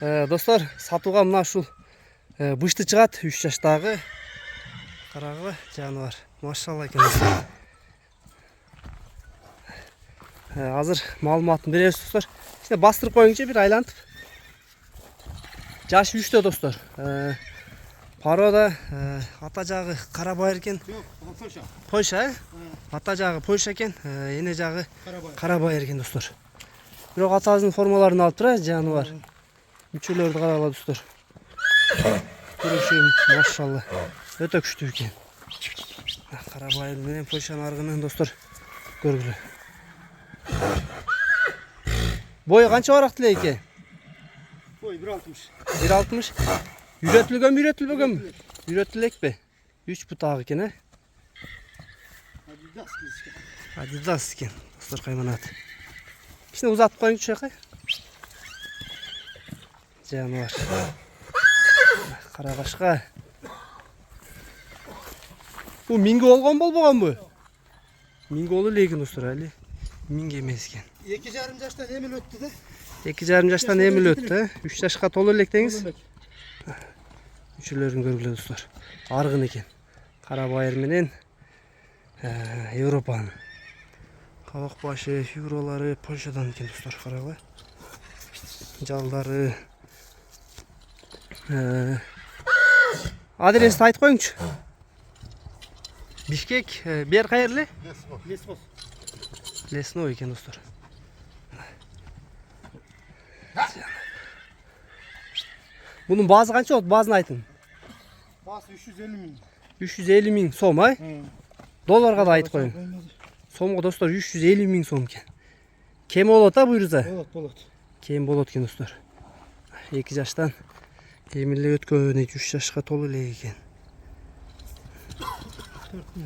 Достор, сатуға мына ушул бышты чыгат, 3 жаштагы. Карагы жаныбар. Машалла экен. Азыр маалыматын беребиз достор. Ичине бастырып коюңчу бир айлантып. Жашы 3тө достор. Парода ата жагы Карабайыр экен. Польша. Польша, ата жагы Польша экен, эне жагы Карабайыр экен достор. Бирок атасынын формаларын алып тура, жаныбар. Мүчөлөрдү карагыла достор. Көрүшүм, машалла. Өтө күчтүү экен. Карабайыр менен Польшанын аргынан достор көргүлө. Бою канча барак деле экен? Бой 1.60. 1.60. Үйрөтүлгөнбү? Үйрөтүлекпи? 3 бутак экен, Адидас экен. Достор кайманат. Кичине узатып коюңчу жакай. Жаныбар. Карагашка. Бу миңге болгон болбогонбу? Миңге болу эле экен достор, али. Миңге эмес экен. 2,5 жаштан эмил өттү да. 2,5 жаштан эмил өттү, 3 жашка толо элек деңиз. Мүчөлөрүн көргүлө достор. Аргын экен. Карабайыр менен Европанын. Кабак башы, фигуралары Польшадан экен достор, карагыла. Жалдары. Адрести айтып коюңчу. Бишкек, бер кайерле? Лесбос. Лесной экен достор. Bunun bazı kança oldu? Bazını айтın. Басы 350 миң. 350 миң сом, ай? Долларға да айтып коюң. Сомго достор 350 миң сом экен. Кем болот а буйруза? Болот. Кем болот экен достор. 2 жаштан эмиле өткөн, 3 жашка толуу элек экен.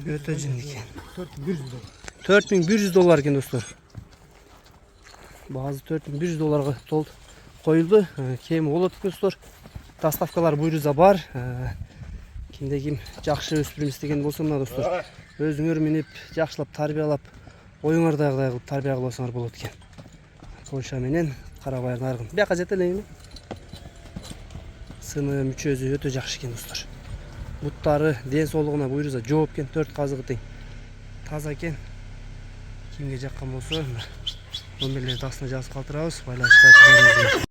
Өтө жин экен. 4100 доллар экен достор. Базы 4100 долларга толду. Коюлду. Кем болот экен достор. Доставкалар буйруза бар. Кимде ким жакшы өспүрүм истеген болсо мына достор. Өзүңөр минип, жакшылап тарбиялап, оюңардагыдай кылып тарбия кылсаңар болот экен. Польша менен Карабайырдын аргын. Бияка жете элейми? Сыны, мүчөсү өтө жакшы экен достор. Буттары ден соолугуна буйруза жооп экен, 4 казыгы тең. Таза экен. Кимге жаккан болсо, номерлерди астына жазып калтырабыз. Байланышка чыгарыңыздар.